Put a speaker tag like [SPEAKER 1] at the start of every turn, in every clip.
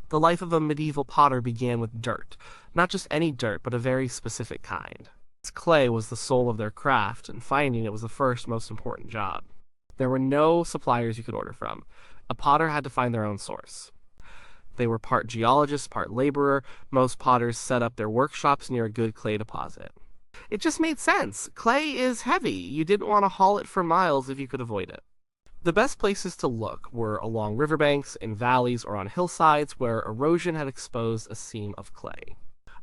[SPEAKER 1] The life of a medieval potter began with dirt. Not just any dirt, but a very specific kind. Clay was the soul of their craft, and finding it was the first most important job. There were no suppliers you could order from. A potter had to find their own source. They were part geologist, part laborer. Most potters set up their workshops near a good clay deposit. It just made sense. Clay is heavy. You didn't want to haul it for miles if you could avoid it. The best places to look were along riverbanks, in valleys, or on hillsides where erosion had exposed a seam of clay.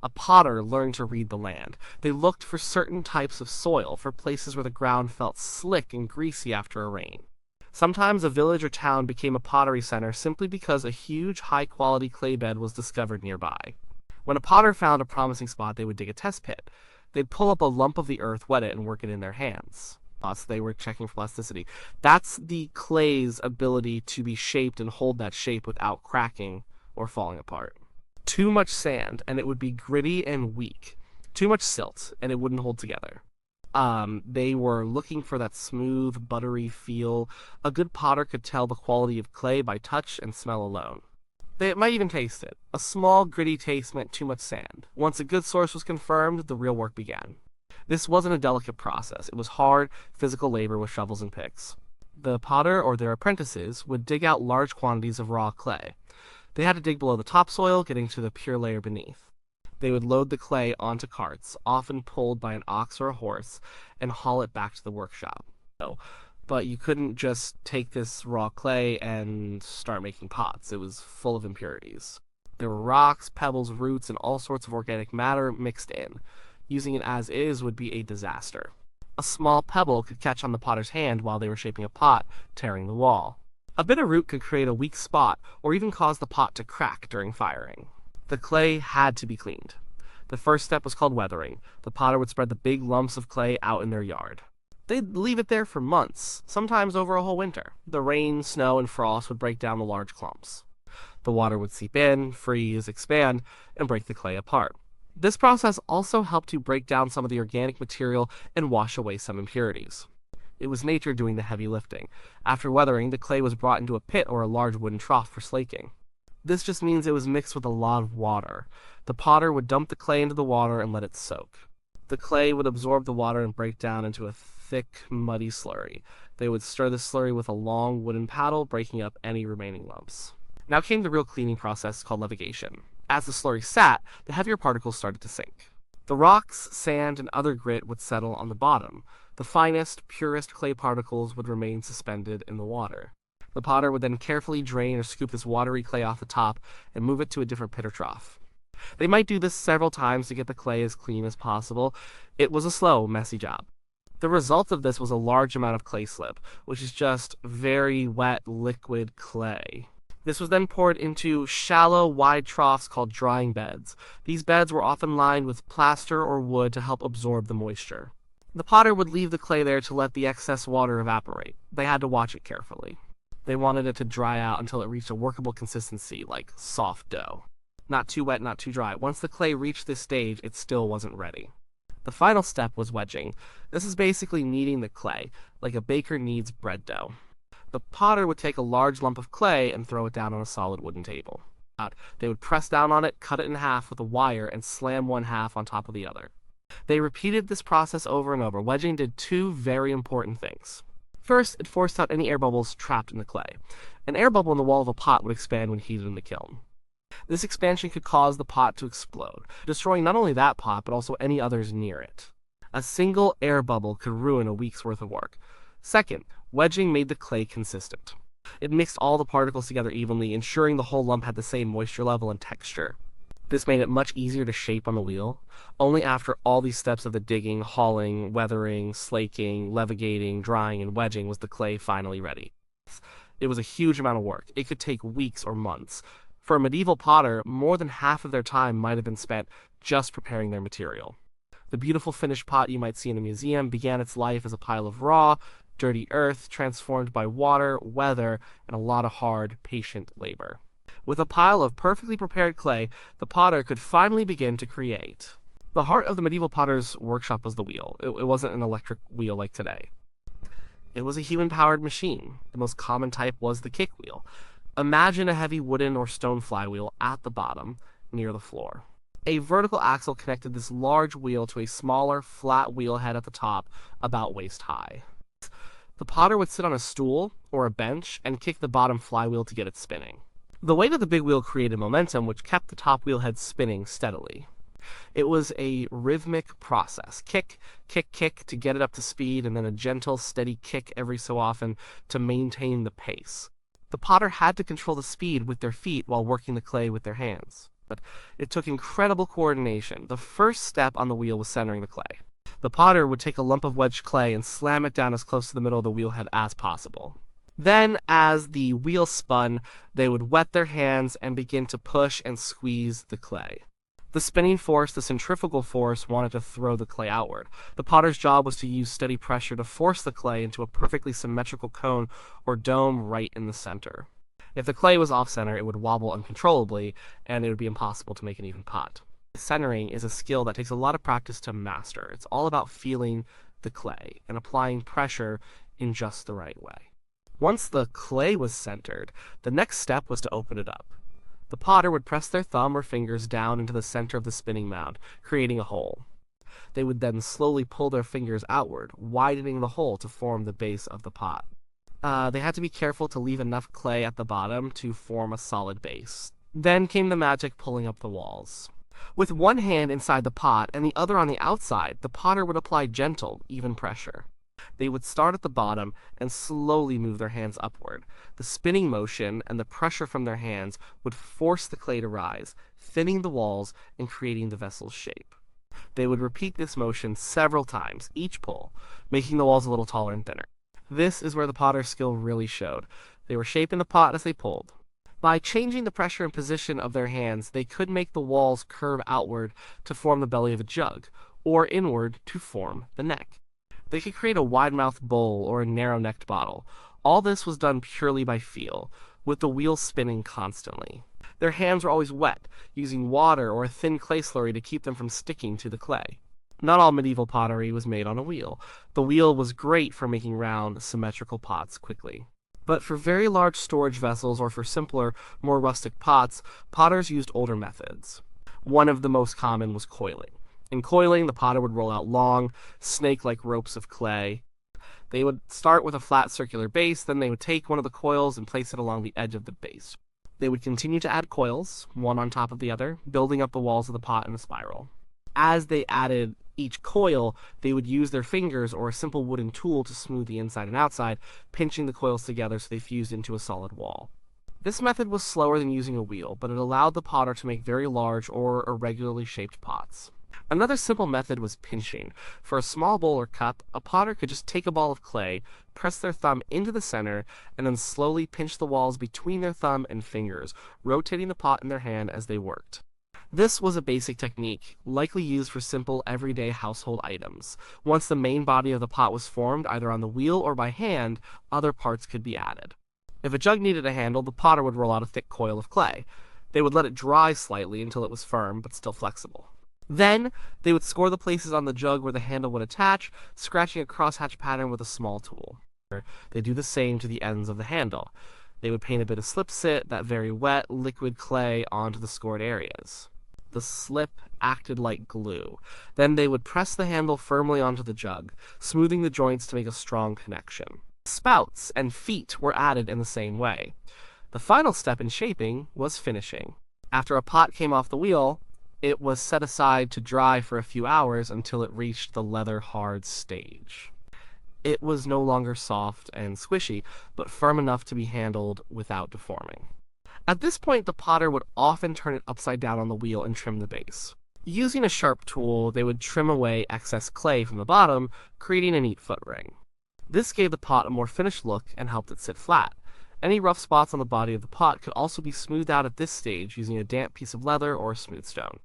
[SPEAKER 1] A potter learned to read the land. They looked for certain types of soil, for places where the ground felt slick and greasy after a rain. Sometimes a village or town became a pottery center simply because a huge, high-quality clay bed was discovered nearby. When a potter found a promising spot, they would dig a test pit. They'd pull up a lump of the earth, wet it, and work it in their hands. Thus, they were checking for elasticity. That's the clay's ability to be shaped and hold that shape without cracking or falling apart. Too much sand, and it would be gritty and weak. Too much silt, and it wouldn't hold together. They were looking for that smooth, buttery feel. A good potter could tell the quality of clay by touch and smell alone. They might even taste it. A small, gritty taste meant too much sand. Once a good source was confirmed, the real work began. This wasn't a delicate process. It was hard, physical labor with shovels and picks. The potter or their apprentices would dig out large quantities of raw clay. They had to dig below the topsoil, getting to the pure layer beneath. They would load the clay onto carts, often pulled by an ox or a horse, and haul it back to the workshop. But you couldn't just take this raw clay and start making pots. It was full of impurities. There were rocks, pebbles, roots, and all sorts of organic matter mixed in. Using it as is would be a disaster. A small pebble could catch on the potter's hand while they were shaping a pot, tearing the wall. A bit of root could create a weak spot, or even cause the pot to crack during firing. The clay had to be cleaned. The first step was called weathering. The potter would spread the big lumps of clay out in their yard. They'd leave it there for months, sometimes over a whole winter. The rain, snow, and frost would break down the large clumps. The water would seep in, freeze, expand, and break the clay apart. This process also helped to break down some of the organic material and wash away some impurities. It was nature doing the heavy lifting. After weathering, the clay was brought into a pit or a large wooden trough for slaking. This just means it was mixed with a lot of water. The potter would dump the clay into the water and let it soak. The clay would absorb the water and break down into a thick, muddy slurry. They would stir the slurry with a long wooden paddle, breaking up any remaining lumps. Now came the real cleaning process called levitation. As the slurry sat, the heavier particles started to sink. The rocks, sand, and other grit would settle on the bottom. The finest, purest clay particles would remain suspended in the water. The potter would then carefully drain or scoop this watery clay off the top and move it to a different pit or trough. They might do this several times to get the clay as clean as possible. It was a slow, messy job. The result of this was a large amount of clay slip, which is just very wet, liquid clay. This was then poured into shallow, wide troughs called drying beds. These beds were often lined with plaster or wood to help absorb the moisture. The potter would leave the clay there to let the excess water evaporate. They had to watch it carefully. They wanted it to dry out until it reached a workable consistency, like soft dough. Not too wet, not too dry. Once the clay reached this stage, it still wasn't ready. The final step was wedging. This is basically kneading the clay, like a baker kneads bread dough. The potter would take a large lump of clay and throw it down on a solid wooden table. They would press down on it, cut it in half with a wire, and slam one half on top of the other. They repeated this process over and over. Wedging did two very important things. First, it forced out any air bubbles trapped in the clay. An air bubble in the wall of a pot would expand when heated in the kiln. This expansion could cause the pot to explode, destroying not only that pot, but also any others near it. A single air bubble could ruin a week's worth of work. Second, wedging made the clay consistent. It mixed all the particles together evenly, ensuring the whole lump had the same moisture level and texture. This made it much easier to shape on the wheel. Only after all these steps of the digging, hauling, weathering, slaking, levigating, drying, and wedging was the clay finally ready. It was a huge amount of work. It could take weeks or months. For a medieval potter, more than half of their time might have been spent just preparing their material. The beautiful finished pot you might see in a museum began its life as a pile of raw, dirty earth transformed by water, weather, and a lot of hard, patient labor. With a pile of perfectly prepared clay, the potter could finally begin to create. The heart of the medieval potter's workshop was the wheel. It wasn't an electric wheel like today. It was a human-powered machine. The most common type was the kick wheel. Imagine a heavy wooden or stone flywheel at the bottom, near the floor. A vertical axle connected this large wheel to a smaller, flat wheel head at the top, about waist high. The potter would sit on a stool or a bench and kick the bottom flywheel to get it spinning. The weight of the big wheel created momentum, which kept the top wheel head spinning steadily. It was a rhythmic process. Kick, kick, kick to get it up to speed, and then a gentle, steady kick every so often to maintain the pace. The potter had to control the speed with their feet while working the clay with their hands. But it took incredible coordination. The first step on the wheel was centering the clay. The potter would take a lump of wedged clay and slam it down as close to the middle of the wheel head as possible. Then, as the wheel spun, they would wet their hands and begin to push and squeeze the clay. The spinning force, the centrifugal force, wanted to throw the clay outward. The potter's job was to use steady pressure to force the clay into a perfectly symmetrical cone or dome right in the center. If the clay was off-center, it would wobble uncontrollably, and it would be impossible to make an even pot. Centering is a skill that takes a lot of practice to master. It's all about feeling the clay and applying pressure in just the right way. Once the clay was centered, the next step was to open it up. The potter would press their thumb or fingers down into the center of the spinning mound, creating a hole. They would then slowly pull their fingers outward, widening the hole to form the base of the pot. They had to be careful to leave enough clay at the bottom to form a solid base. Then came the magic pulling up the walls. With one hand inside the pot and the other on the outside, the potter would apply gentle, even pressure. They would start at the bottom and slowly move their hands upward. The spinning motion and the pressure from their hands would force the clay to rise, thinning the walls and creating the vessel's shape. They would repeat this motion several times, each pull, making the walls a little taller and thinner. This is where the potter's skill really showed. They were shaping the pot as they pulled. By changing the pressure and position of their hands, they could make the walls curve outward to form the belly of a jug, or inward to form the neck. They could create a wide-mouthed bowl or a narrow-necked bottle. All this was done purely by feel, with the wheel spinning constantly. Their hands were always wet, using water or a thin clay slurry to keep them from sticking to the clay. Not all medieval pottery was made on a wheel. The wheel was great for making round, symmetrical pots quickly. But for very large storage vessels or for simpler, more rustic pots, potters used older methods. One of the most common was coiling. In coiling, the potter would roll out long, snake-like ropes of clay. They would start with a flat circular base, then they would take one of the coils and place it along the edge of the base. They would continue to add coils, one on top of the other, building up the walls of the pot in a spiral. As they added each coil, they would use their fingers or a simple wooden tool to smooth the inside and outside, pinching the coils together so they fused into a solid wall. This method was slower than using a wheel, but it allowed the potter to make very large or irregularly shaped pots. Another simple method was pinching. For a small bowl or cup, a potter could just take a ball of clay, press their thumb into the center, and then slowly pinch the walls between their thumb and fingers, rotating the pot in their hand as they worked. This was a basic technique, likely used for simple, everyday household items. Once the main body of the pot was formed, either on the wheel or by hand, other parts could be added. If a jug needed a handle, the potter would roll out a thick coil of clay. They would let it dry slightly until it was firm, but still flexible. Then, they would score the places on the jug where the handle would attach, scratching a crosshatch pattern with a small tool. They do the same to the ends of the handle. They would paint a bit of slip sit, that very wet, liquid clay, onto the scored areas. The slip acted like glue. Then they would press the handle firmly onto the jug, smoothing the joints to make a strong connection. Spouts and feet were added in the same way. The final step in shaping was finishing. After a pot came off the wheel, it was set aside to dry for a few hours until it reached the leather-hard stage. It was no longer soft and squishy, but firm enough to be handled without deforming. At this point, the potter would often turn it upside down on the wheel and trim the base. Using a sharp tool, they would trim away excess clay from the bottom, creating a neat foot ring. This gave the pot a more finished look and helped it sit flat. Any rough spots on the body of the pot could also be smoothed out at this stage using a damp piece of leather or a smooth stone.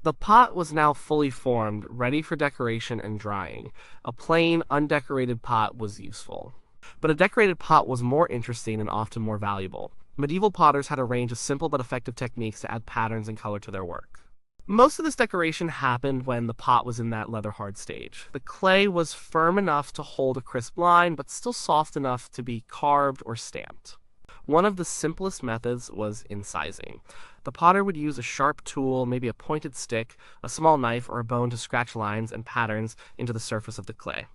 [SPEAKER 1] The pot was now fully formed, ready for decoration and drying. A plain, undecorated pot was useful. But a decorated pot was more interesting and often more valuable. Medieval potters had a range of simple but effective techniques to add patterns and color to their work. Most of this decoration happened when the pot was in that leather-hard stage. The clay was firm enough to hold a crisp line, but still soft enough to be carved or stamped. One of the simplest methods was incising. The potter would use a sharp tool, maybe a pointed stick, a small knife, or a bone to scratch lines and patterns into the surface of the clay.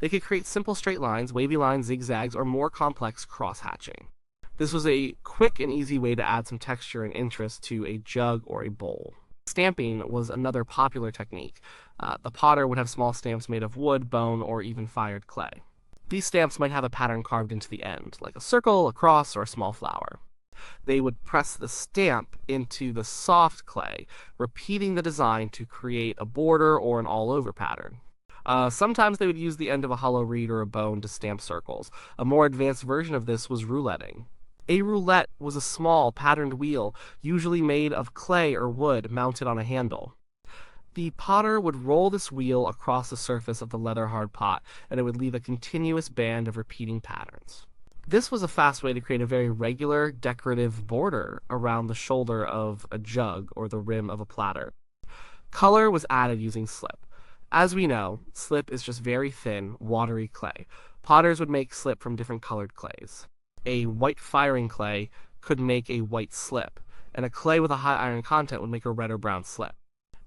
[SPEAKER 1] They could create simple straight lines, wavy lines, zigzags, or more complex cross-hatching. This was a quick and easy way to add some texture and interest to a jug or a bowl. Stamping was another popular technique. The potter would have small stamps made of wood, bone, or even fired clay. These stamps might have a pattern carved into the end, like a circle, a cross, or a small flower. They would press the stamp into the soft clay, repeating the design to create a border or an all-over pattern. Sometimes they would use the end of a hollow reed or a bone to stamp circles. A more advanced version of this was rouletting. A roulette was a small, patterned wheel, usually made of clay or wood, mounted on a handle. The potter would roll this wheel across the surface of the leather-hard pot, and it would leave a continuous band of repeating patterns. This was a fast way to create a very regular, decorative border around the shoulder of a jug or the rim of a platter. Color was added using slip. As we know, slip is just very thin, watery clay. Potters would make slip from different colored clays. A white firing clay could make a white slip, and a clay with a high iron content would make a red or brown slip.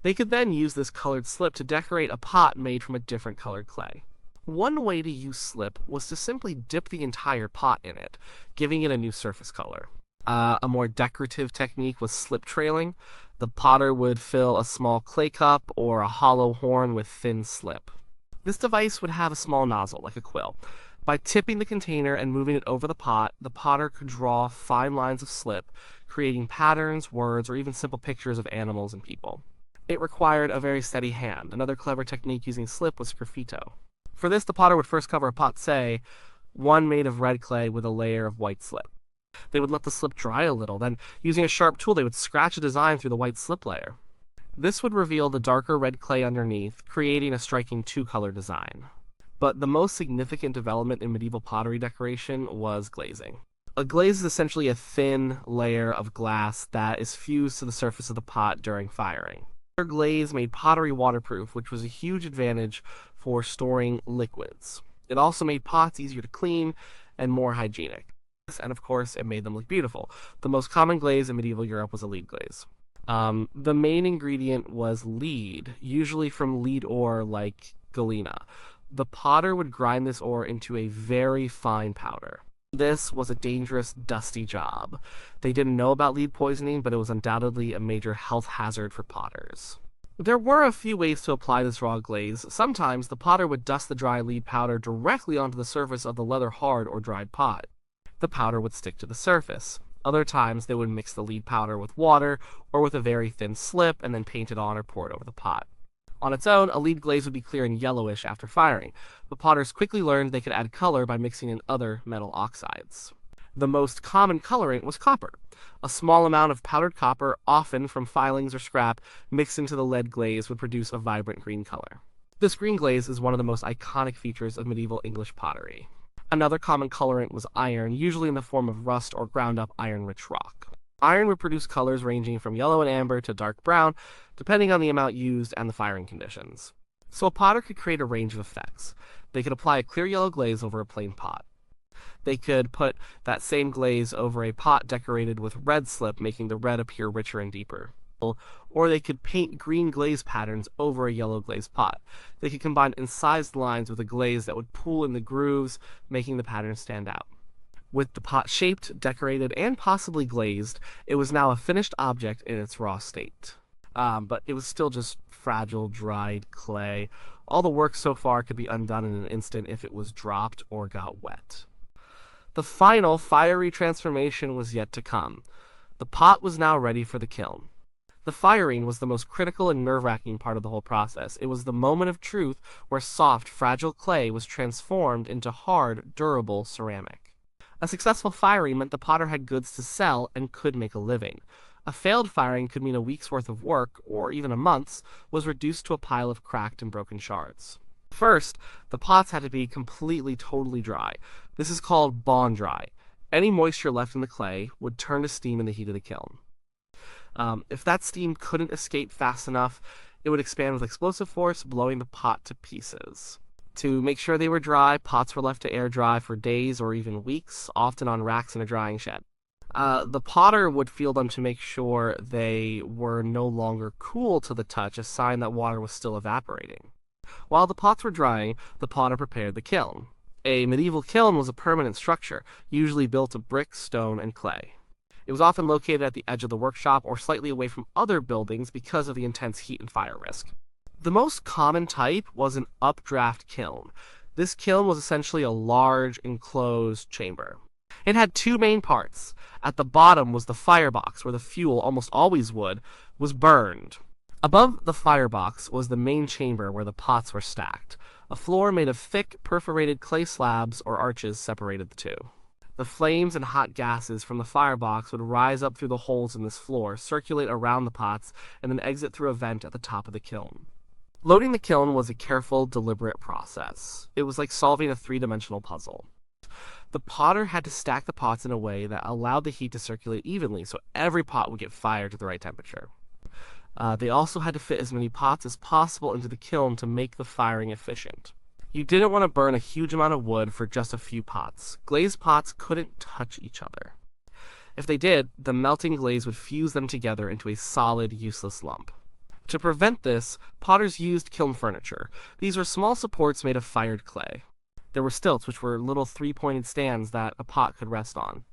[SPEAKER 1] They could then use this colored slip to decorate a pot made from a different colored clay. One way to use slip was to simply dip the entire pot in it, giving it a new surface color. A more decorative technique was slip trailing. The potter would fill a small clay cup or a hollow horn with thin slip. This device would have a small nozzle, like a quill. By tipping the container and moving it over the pot, the potter could draw fine lines of slip, creating patterns, words, or even simple pictures of animals and people. It required a very steady hand. Another clever technique using slip was graffito. For this, the potter would first cover a pot, say, one made of red clay with a layer of white slip. They would let the slip dry a little, then using a sharp tool they would scratch a design through the white slip layer. This would reveal the darker red clay underneath, creating a striking two-color design. But the most significant development in medieval pottery decoration was glazing. A glaze is essentially a thin layer of glass that is fused to the surface of the pot during firing. Glaze made pottery waterproof, which was a huge advantage for storing liquids. It also made pots easier to clean and more hygienic. And of course, it made them look beautiful. The most common glaze in medieval Europe was a lead glaze. The main ingredient was lead, usually from lead ore like galena. The potter would grind this ore into a very fine powder. This was a dangerous, dusty job. They didn't know about lead poisoning, but it was undoubtedly a major health hazard for potters. There were a few ways to apply this raw glaze. Sometimes the potter would dust the dry lead powder directly onto the surface of the leather hard or dried pot. The powder would stick to the surface. Other times they would mix the lead powder with water or with a very thin slip and then paint it on or pour it over the pot. On its own, a lead glaze would be clear and yellowish after firing, but potters quickly learned they could add color by mixing in other metal oxides. The most common colorant was copper. A small amount of powdered copper, often from filings or scrap, mixed into the lead glaze would produce a vibrant green color. This green glaze is one of the most iconic features of medieval English pottery. Another common colorant was iron, usually in the form of rust or ground-up iron-rich rock. Iron would produce colors ranging from yellow and amber to dark brown, depending on the amount used and the firing conditions. So a potter could create a range of effects. They could apply a clear yellow glaze over a plain pot. They could put that same glaze over a pot decorated with red slip, making the red appear richer and deeper. Or they could paint green glaze patterns over a yellow glazed pot. They could combine incised lines with a glaze that would pool in the grooves, making the pattern stand out. With the pot shaped, decorated, and possibly glazed, it was now a finished object in its raw state. But it was still just fragile, dried clay. All the work so far could be undone in an instant if it was dropped or got wet. The final, fiery transformation was yet to come. The pot was now ready for the kiln. The firing was the most critical and nerve-wracking part of the whole process. It was the moment of truth where soft, fragile clay was transformed into hard, durable ceramic. A successful firing meant the potter had goods to sell and could make a living. A failed firing could mean a week's worth of work, or even a month's, was reduced to a pile of cracked and broken shards. First, the pots had to be completely, totally dry. This is called bone dry. Any moisture left in the clay would turn to steam in the heat of the kiln. If that steam couldn't escape fast enough, it would expand with explosive force, blowing the pot to pieces. To make sure they were dry, pots were left to air dry for days or even weeks, often on racks in a drying shed. The potter would feel them to make sure they were no longer cool to the touch, a sign that water was still evaporating. While the pots were drying, the potter prepared the kiln. A medieval kiln was a permanent structure, usually built of brick, stone, and clay. It was often located at the edge of the workshop or slightly away from other buildings because of the intense heat and fire risk. The most common type was an updraft kiln. This kiln was essentially a large, enclosed chamber. It had two main parts. At the bottom was the firebox, where the fuel, almost always wood, was burned. Above the firebox was the main chamber where the pots were stacked. A floor made of thick, perforated clay slabs or arches separated the two. The flames and hot gases from the firebox would rise up through the holes in this floor, circulate around the pots, and then exit through a vent at the top of the kiln. Loading the kiln was a careful, deliberate process. It was like solving a three-dimensional puzzle. The potter had to stack the pots in a way that allowed the heat to circulate evenly so every pot would get fired to the right temperature. They also had to fit as many pots as possible into the kiln to make the firing efficient. You didn't want to burn a huge amount of wood for just a few pots. Glazed pots couldn't touch each other. If they did, the melting glaze would fuse them together into a solid, useless lump. To prevent this, potters used kiln furniture. These were small supports made of fired clay. There were stilts, which were little three-pointed stands that a pot could rest on.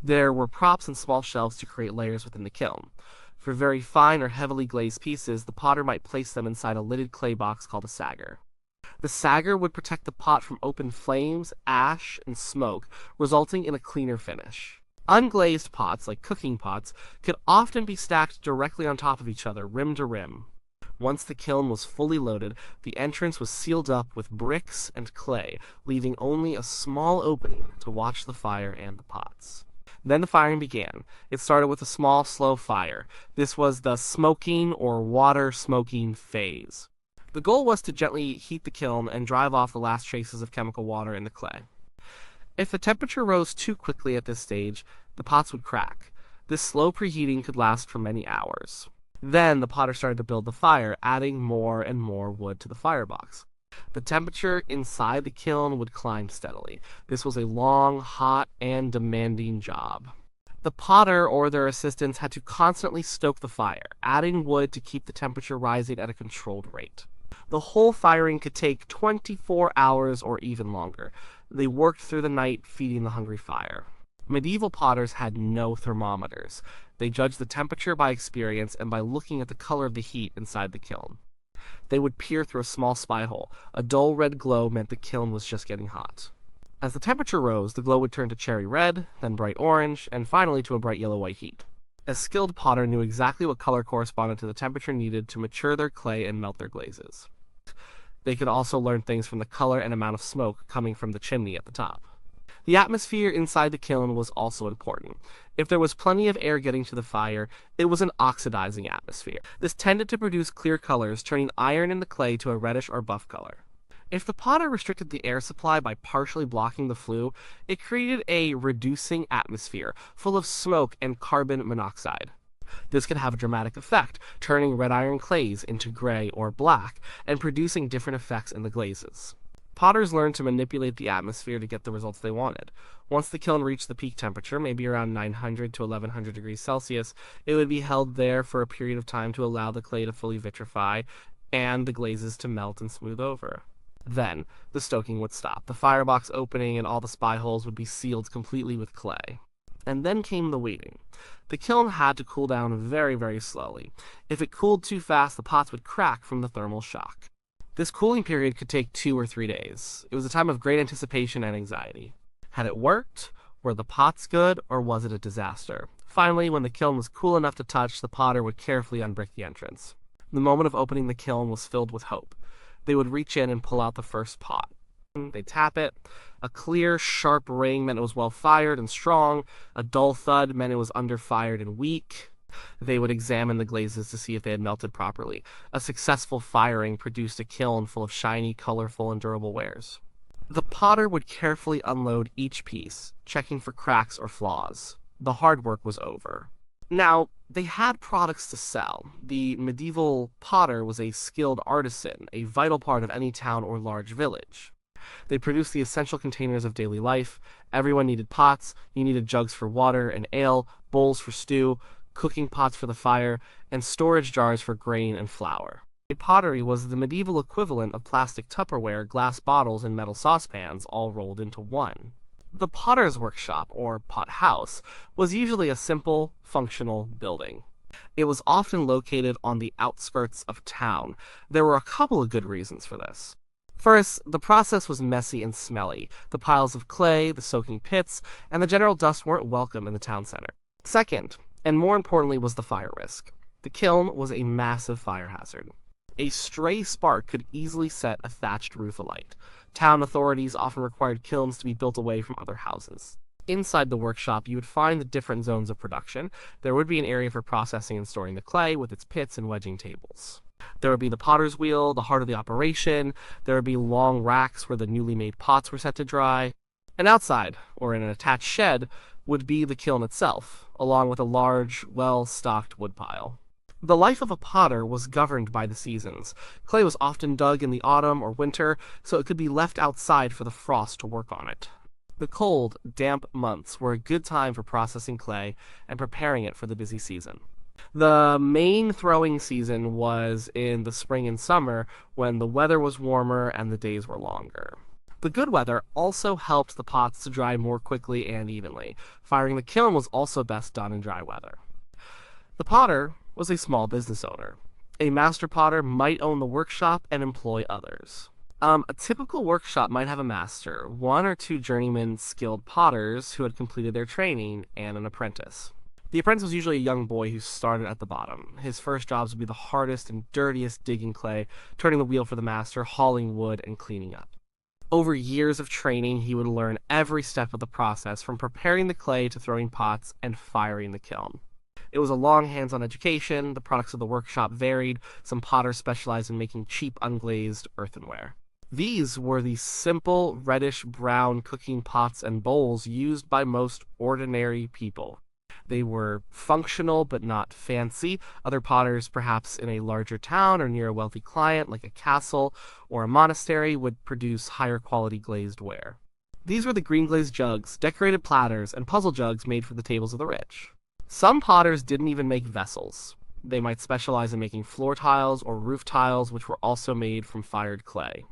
[SPEAKER 1] There were props and small shelves to create layers within the kiln. For very fine or heavily glazed pieces, the potter might place them inside a lidded clay box called a sagger. The sagger would protect the pot from open flames, ash, and smoke, resulting in a cleaner finish. Unglazed pots, like cooking pots, could often be stacked directly on top of each other, rim to rim. Once the kiln was fully loaded, the entrance was sealed up with bricks and clay, leaving only a small opening to watch the fire and the pots. Then the firing began. It started with a small, slow fire. This was the smoking or water smoking phase. The goal was to gently heat the kiln and drive off the last traces of chemical water in the clay. If the temperature rose too quickly at this stage, the pots would crack. This slow preheating could last for many hours. Then the potter started to build the fire, adding more and more wood to the firebox. The temperature inside the kiln would climb steadily. This was a long, hot, and demanding job. The potter or their assistants had to constantly stoke the fire, adding wood to keep the temperature rising at a controlled rate. The whole firing could take 24 hours or even longer. They worked through the night feeding the hungry fire. Medieval potters had no thermometers. They judged the temperature by experience and by looking at the color of the heat inside the kiln. They would peer through a small spy hole. A dull red glow meant the kiln was just getting hot. As the temperature rose, the glow would turn to cherry red, then bright orange, and finally to a bright yellow-white heat. A skilled potter knew exactly what color corresponded to the temperature needed to mature their clay and melt their glazes. They could also learn things from the color and amount of smoke coming from the chimney at the top. The atmosphere inside the kiln was also important. If there was plenty of air getting to the fire, it was an oxidizing atmosphere. This tended to produce clear colors, turning iron in the clay to a reddish or buff color. If the potter restricted the air supply by partially blocking the flue, it created a reducing atmosphere, full of smoke and carbon monoxide. This could have a dramatic effect, turning red iron clays into gray or black, and producing different effects in the glazes. Potters learned to manipulate the atmosphere to get the results they wanted. Once the kiln reached the peak temperature, maybe around 900 to 1100 degrees Celsius, it would be held there for a period of time to allow the clay to fully vitrify and the glazes to melt and smooth over. Then, the stoking would stop. The firebox opening and all the spy holes would be sealed completely with clay. And then came the waiting. The kiln had to cool down very, very slowly. If it cooled too fast, the pots would crack from the thermal shock. This cooling period could take 2 or 3 days. It was a time of great anticipation and anxiety. Had it worked? Were the pots good, or was it a disaster? Finally, when the kiln was cool enough to touch, the potter would carefully unbrick the entrance. The moment of opening the kiln was filled with hope. They would reach in and pull out the first pot. They'd tap it. A clear, sharp ring meant it was well fired and strong. A dull thud meant it was underfired and weak. They would examine the glazes to see if they had melted properly. A successful firing produced a kiln full of shiny, colorful, and durable wares. The potter would carefully unload each piece, checking for cracks or flaws. The hard work was over. Now, They had products to sell. The medieval potter was a skilled artisan, a vital part of any town or large village. They produced the essential containers of daily life. Everyone needed pots. You needed jugs for water and ale, bowls for stew, cooking pots for the fire, and storage jars for grain and flour. Pottery was the medieval equivalent of plastic Tupperware, glass bottles, and metal saucepans all rolled into one. The potter's workshop, or pot house, was usually a simple, functional building. It was often located on the outskirts of town. There were a couple of good reasons for this. First, the process was messy and smelly. The piles of clay, the soaking pits, and the general dust weren't welcome in the town center. Second, and more importantly, was the fire risk. The kiln was a massive fire hazard. A stray spark could easily set a thatched roof alight. Town authorities often required kilns to be built away from other houses. Inside the workshop, you would find the different zones of production. There would be an area for processing and storing the clay with its pits and wedging tables. There would be the potter's wheel, the heart of the operation. There would be long racks where the newly made pots were set to dry. And outside, or in an attached shed, would be the kiln itself, along with a large, well-stocked woodpile. The life of a potter was governed by the seasons. Clay was often dug in the autumn or winter, so it could be left outside for the frost to work on it. The cold, damp months were a good time for processing clay and preparing it for the busy season. The main throwing season was in the spring and summer when the weather was warmer and the days were longer. The good weather also helped the pots to dry more quickly and evenly. Firing the kiln was also best done in dry weather. The potter was a small business owner. A master potter might own the workshop and employ others. A typical workshop might have a master, one or two journeyman skilled potters who had completed their training, and an apprentice. The apprentice was usually a young boy who started at the bottom. His first jobs would be the hardest and dirtiest, digging clay, turning the wheel for the master, hauling wood, and cleaning up. Over years of training, he would learn every step of the process, from preparing the clay to throwing pots and firing the kiln. It was a long hands-on education. The products of the workshop varied. Some potters specialized in making cheap, unglazed earthenware. These were the simple, reddish-brown cooking pots and bowls used by most ordinary people. They were functional but not fancy. Other potters, perhaps in a larger town or near a wealthy client like a castle or a monastery, would produce higher quality glazed ware. These were the green glazed jugs, decorated platters, and puzzle jugs made for the tables of the rich. Some potters didn't even make vessels. They might specialize in making floor tiles or roof tiles, which were also made from fired clay.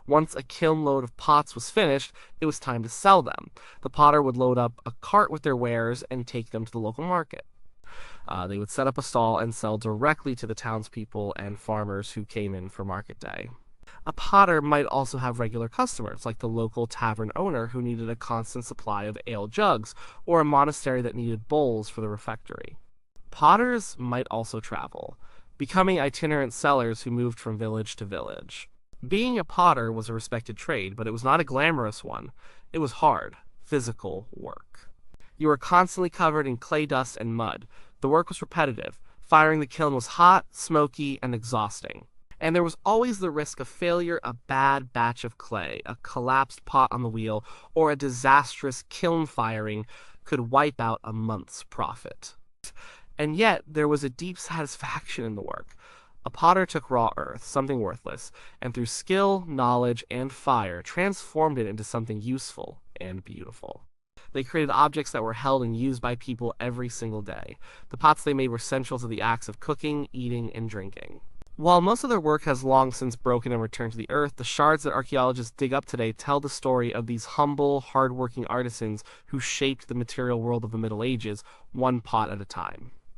[SPEAKER 1] Once a kiln load of pots was finished, it was time to sell them. The potter would load up a cart with their wares and take them to the local market. They would set up a stall and sell directly to the townspeople and farmers who came in for market day. A potter might also have regular customers, like the local tavern owner who needed a constant supply of ale jugs, or a monastery that needed bowls for the refectory. Potters might also travel, becoming itinerant sellers who moved from village to village. Being a potter was a respected trade, but it was not a glamorous one. It was hard, physical work. You were constantly covered in clay dust and mud. The work was repetitive. Firing the kiln was hot, smoky, and exhausting. And there was always the risk of failure. A bad batch of clay, a collapsed pot on the wheel, or a disastrous kiln firing could wipe out a month's profit. And yet, there was a deep satisfaction in the work. A potter took raw earth, something worthless, and through skill, knowledge, and fire, transformed it into something useful and beautiful. They created objects that were held and used by people every single day. The pots they made were central to the acts of cooking, eating, and drinking. While most of their work has long since broken and returned to the earth, the shards that archaeologists dig up today tell the story of these humble, hard-working artisans who shaped the material world of the Middle Ages, one pot at a time.